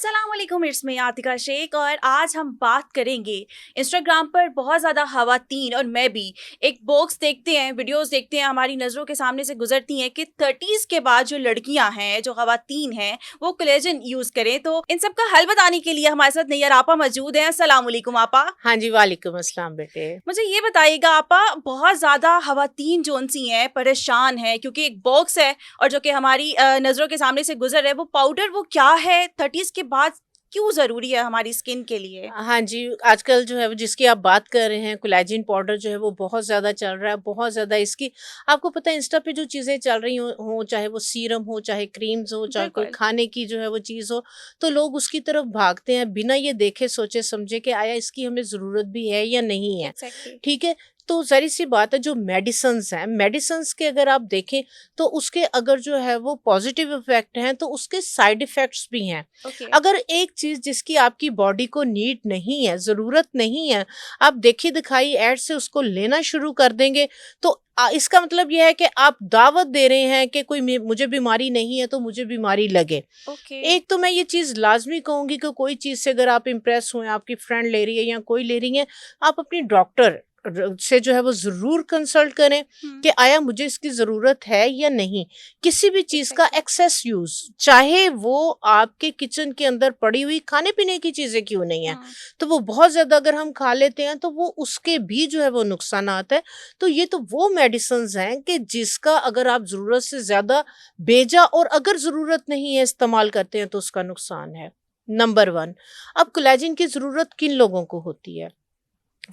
अस्सलाम वालेकुम, it's me Atika Sheikh और आज हम बात करेंगे। इंस्टाग्राम पर बहुत ज़्यादा ख़वातीन और मैं भी एक बॉक्स देखते हैं, वीडियोस देखते हैं, हमारी नज़रों के सामने से गुजरती हैं कि 30s के बाद जो लड़कियां हैं, जो ख़वातीन हैं, वो कोलेजन यूज़ करें। तो इन सब का हल बताने के लिए हमारे साथ नैयर आपा मौजूद हैं। अस्सलाम वालेकुम आपा। हाँ जी, वालेकुम अस्सलाम बेटे। मुझे ये बताइएगा आपा, बहुत ज़्यादा ख़वातीन जोन सी हैं परेशान हैं क्योंकि एक बॉक्स है और जो कि हमारी नज़रों के सामने से गुजर रहा है, वो पाउडर वो क्या है, 30s के बाद क्यों ज़रूरी है हमारी स्किन के लिए? हाँ जी, आजकल जो है वो जिसकी आप बात कर रहे हैं कोलेजन पाउडर जो है वो बहुत ज़्यादा चल रहा है, बहुत ज़्यादा इसकी आपको पता है इंस्टा पे जो चीज़ें चल रही हों, चाहे वो सीरम हो, चाहे क्रीम्स हो, चाहे कोई बिल्कुल। खाने की जो है वो चीज़ हो, तो लोग उसकी तरफ भागते हैं बिना ये देखे सोचे समझे कि आया इसकी हमें ज़रूरत भी है या नहीं है, एग्ज़ैक्टली। ठीक है? तो ज़ाहिर-सी बात है जो मेडिसिन्स हैं, मेडिसिन्स के अगर आप देखें तो उसके अगर जो है वो पॉज़िटिव इफ़ेक्ट हैं, तो उसके साइड इफ़ेक्ट्स भी हैं। ओके। अगर एक चीज़ जिसकी आपकी बॉडी को नीड नहीं है, ज़रूरत नहीं है, आप देखी-दिखाई ऐड से उसको लेना शुरू कर देंगे, तो इसका मतलब ये है कि आप दावत दे रहे हैं कि कोई मुझे बीमारी नहीं है, तो मुझे बीमारी लगे। ओके। एक तो मैं ये चीज़ लाज़मी कहूँगी कि कोई चीज़ से अगर आप इम्प्रेस हुए, आपकी फ्रेंड ले रही है या कोई ले रही है, आप अपनी डॉक्टर से जो है वो ज़रूर कंसल्ट करें हुँ। कि आया मुझे इसकी ज़रूरत है या नहीं। किसी भी चीज़ का एग्ज़ैक्टली। एक्सेस यूज़, चाहे वो आपके किचन के अंदर पड़ी हुई खाने-पीने की चीज़ें क्यों नहीं है, हाँ। तो वो बहुत ज़्यादा अगर हम खा लेते हैं, तो वो उसके भी जो है वो नुकसानात है। तो ये तो वो मेडिसिन्स हैं कि जिसका अगर आप ज़रूरत से ज़्यादा बेजा और अगर ज़रूरत नहीं है इस्तेमाल करते हैं, तो उसका नुकसान है। नंबर 1। अब कोलेजन की ज़रूरत किन लोगों को होती है?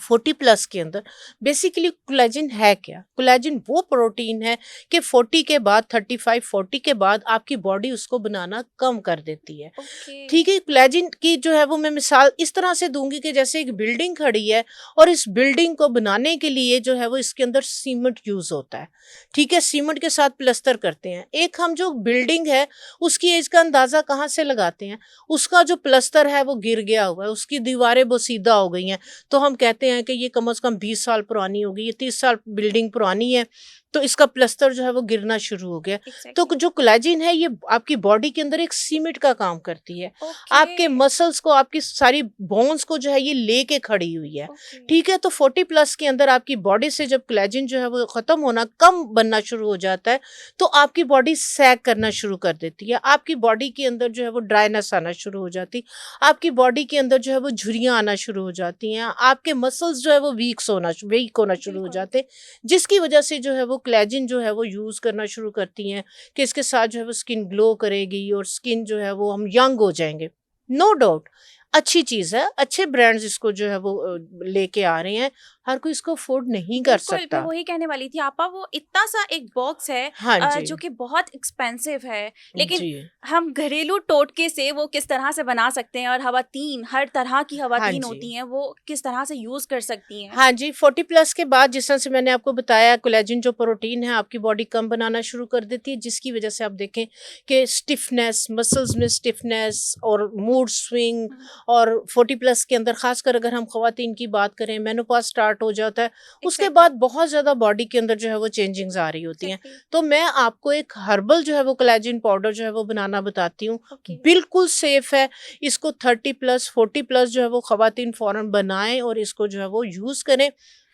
40 प्लस के अंदर बेसिकली कोलेजन है क्या? कोलेजन वो प्रोटीन है कि 40 के बाद 35-40 के बाद आपकी बॉडी उसको बनाना कम कर देती है। ओके। ठीक है, कोलेजन की जो है वो मैं मिसाल इस तरह से दूंगी कि जैसे एक बिल्डिंग खड़ी है और इस बिल्डिंग को बनाने के लिए जो है वो इसके अंदर सीमेंट यूज होता है। ठीक है, सीमेंट के साथ प्लस्तर करते हैं। एक हम जो बिल्डिंग है उसकी एज का अंदाजा कहाँ से लगाते हैं? उसका जो प्लस्तर है वो गिर गया हुआ है, उसकी दीवारें बोसीदा हो गई हैं, तो हम कहते हैं कि ये कम से कम 20 साल पुरानी होगी, ये 30 साल बिल्डिंग पुरानी है, तो इसका प्लस्तर जो है वो गिरना शुरू हो गया। तो एग्ज़ैक्टली। जो कोलेजन है ये आपकी बॉडी के अंदर एक सीमेंट का काम करती है। ओके। आपके मसल्स को, आपकी सारी बोन्स को जो है ये लेके खड़ी हुई है। ओके। ठीक है, तो 40 प्लस के अंदर आपकी बॉडी से जब कोलेजन जो है वो खत्म होना, कम बनना शुरू हो जाता है, तो आपकी बॉडी सैग करना शुरू कर देती है। आपकी बॉडी के अंदर जो है वो ड्राइनेस आना शुरू हो जाती, आपकी बॉडी के अंदर जो है वो झुर्रियाँ आना शुरू हो जाती हैं, आपके मसल्स जो है वो वीक होना शुरू हो बिल्कुल। जाते हैं, जिसकी वजह से जो है वो कोलेजन जो है वो यूज़ करना शुरू करती हैं कि इसके साथ जो है वो स्किन ग्लो करेगी और स्किन जो है वो हम यंग हो जाएँगे। नो डाउट अच्छी चीज़ है, अच्छे ब्रांड्स इसको जो है वो लेके आ रहे हैं, हर कोई इसको अफ़ोर्ड नहीं कर बिल्कुल, मैं सकता। वही कहने वाली थी आपा, वो इतना सा एक बॉक्स है हाँ जी, जो कि बहुत एक्सपेंसिव है, लेकिन जी। हम घरेलू टोटके से वो किस तरह से बना सकते हैं और ख़वातीन, हर तरह की हाँ ख़वातीन जी। होती हैं, वो किस तरह से यूज़ कर सकती हैं? हाँ जी, 40 प्लस के बाद जिस तरह से मैंने आपको बताया कोलेजन जो प्रोटीन है आपकी बॉडी कम बनाना शुरू कर देती है, जिसकी वजह से आप देखें कि स्टिफनेस, मसल्स में स्टिफनेस और मूड स्विंग, हुँ। और 40 प्लस के अंदर खासकर अगर हम ख़वातीन की बात करें, मेनोपॉज़ स्टार्ट हो जाता है, उसके एग्ज़ैक्टली। बाद बहुत ज़्यादा बॉडी के अंदर जो है वो चेंजिंग्स आ रही होती हैं। एग्ज़ैक्टली। तो मैं आपको एक हर्बल जो है वो कोलेजन पाउडर जो है वो बनाना बताती हूँ, ओके। बिल्कुल सेफ है। इसको 30 प्लस 40 प्लस जो है वो ख़वातीन फ़ौरन बनाएँ और इसको जो है वो यूज़ करें।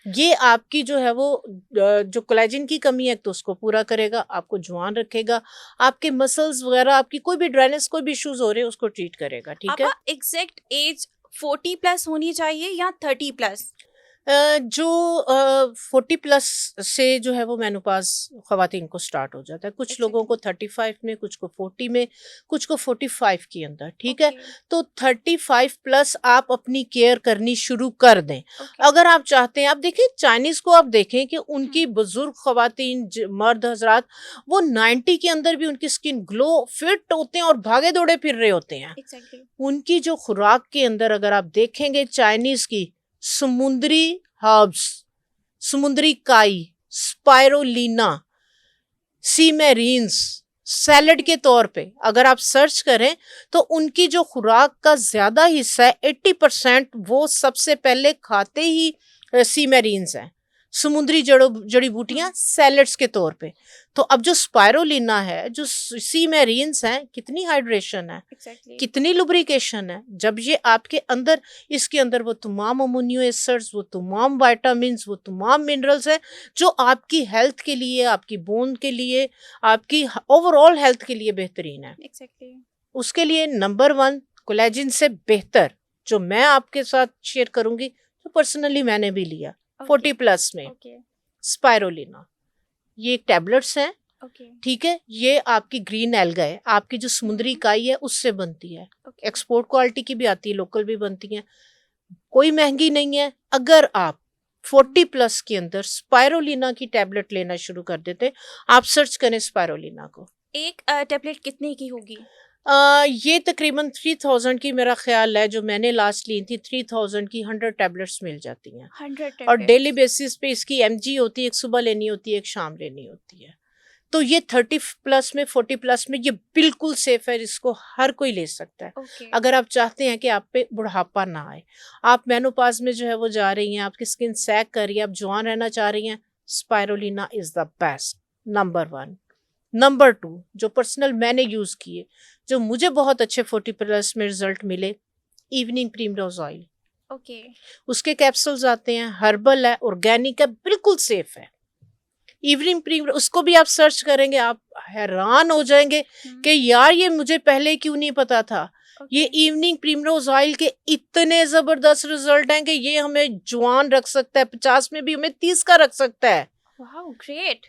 ये आपकी जो है वो जो कोलेजन की कमी है तो उसको पूरा करेगा, आपको जवान रखेगा, आपके मसल्स वगैरह, आपकी कोई भी ड्राइनेस, कोई भी इश्यूज़ हो रहे हैं उसको ट्रीट करेगा, ठीक आपा है? एग्ज़ैक्ट एज 40 प्लस होनी चाहिए या 30 प्लस? जो 40 प्लस से जो है वो मेनोपॉज़ ख़वातीन को स्टार्ट हो जाता है। कुछ लोगों एग्ज़ैक्टली। को 35 में, कुछ को 40 में, कुछ को 45 के अंदर, ठीक है? ओके। तो 35 प्लस आप अपनी केयर करनी शुरू कर दें। ओके। अगर आप चाहते हैं, आप देखिए चाइनीज़ को आप देखें कि हुँ। उनकी बुज़ुर्ग ख़वातीन मर्द हज़रात वो 90 के अंदर भी उनकी स्किन ग्लो, फिट होते हैं और भागे-दौड़े फिर रहे होते हैं। एग्ज़ैक्टली। उनकी जो खुराक के अंदर अगर आप देखेंगे चाइनीज़ की, समुद्री हर्ब्स, समुद्री काई, स्पाइरुलिना, सीमेरीन्स, सैलेड ओके। के तौर पे अगर आप सर्च करें तो उनकी जो खुराक का ज़्यादा हिस्सा है, 80% वो सबसे पहले खाते ही सीमेरीन्स हैं। समुद्री जड़ी बूटियां सैलेड्स के तौर पे। तो अब जो स्पायरोलिना है, जो सी मैरीन्स हैं, कितनी हाइड्रेशन है, एग्जैक्टली। कितनी लुब्रिकेशन है। जब ये आपके अंदर, इसके अंदर वो तमाम अमोनियो एसिड्स, वो तमाम विटामिन्स, वो तमाम मिनरल्स हैं जो आपकी हेल्थ के लिए, आपकी बोन के लिए, आपकी ओवरऑल हेल्थ के लिए बेहतरीन है। एग्जैक्टली। उसके लिए नंबर 1 कोलेजन से बेहतर जो मैं आपके साथ शेयर करूंगी, जो पर्सनली मैंने भी लिया 40 प्लस में, ओके। स्पायरोलिना। ये एक टैबलेट्स हैं, ओके। ठीक है। ये आपकी ग्रीन एल्गा है, आपकी जो समुद्री इकाई है उससे बनती है। ओके। एक्सपोर्ट क्वालिटी की भी आती है, लोकल भी बनती है, कोई महंगी नहीं है। अगर आप 40 प्लस के अंदर स्पायरोलिना की टैबलेट लेना शुरू कर देते, आप सर्च करें स्पायरोलिना को। एक टैबलेट कितने की होगी? ये तकरीबन 3000 की मेरा ख्याल है, जो मैंने लास्ट ली थी 3000 की 100 टैबलेट्स मिल जाती हैं। 100 और डेली टैबलेट्स। बेसिस पे इसकी एमजी होती है, एक सुबह लेनी होती है, एक शाम लेनी होती है। तो ये 30 प्लस में, 40 प्लस में ये बिल्कुल सेफ है, इसको हर कोई ले सकता है। ओके। अगर आप चाहते हैं कि आप पे बुढ़ापा ना आए, आप मेनोपाज में जो है वो जा रही हैं, आपकी स्किन सैग कर रही है, आप जवान रहना चाह रही हैं, spirulina is the best, number 1। Number 2 जो पर्सनल मैंने यूज किए, जो मुझे बहुत अच्छे 40 प्लस में रिजल्ट मिले, इवनिंग प्रीमरोज ऑयल। ओके। उसके कैप्सूल्स आते हैं, हर्बल है, ऑर्गेनिक है, बिल्कुल सेफ है। इवनिंग प्रीम, उसको भी आप सर्च करेंगे, आप हैरान हो जाएंगे कि यार ये मुझे पहले क्यों नहीं पता था। ये इवनिंग प्रीमरोज ऑयल के इतने जबरदस्त रिजल्ट हैं कि ये हमें जवान रख सकता है, 50 में भी हमें 30 का रख सकता है। Wow, great.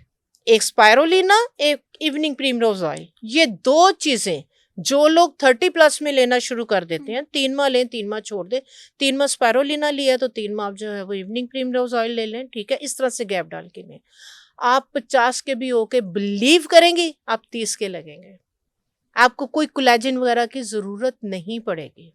एक स्पायरोलिना, एक इवनिंग प्रीमरोज ऑयल, ये 2 चीजें जो लोग 30 प्लस में लेना शुरू कर देते हैं, 3 माह लें, 3 माह छोड़ दें, 3 माह स्पायरोलिना लिया तो 3 माह जो है वो इवनिंग प्रीमरोज ऑयल ले लें, ठीक है। इस तरह से गैप डाल के लें। आप 50 के भी होके बिलीव करेंगी, आप 30 के लगेंगे, आपको कोई कोलेजन वगैरह की जरूरत नहीं पड़ेगी।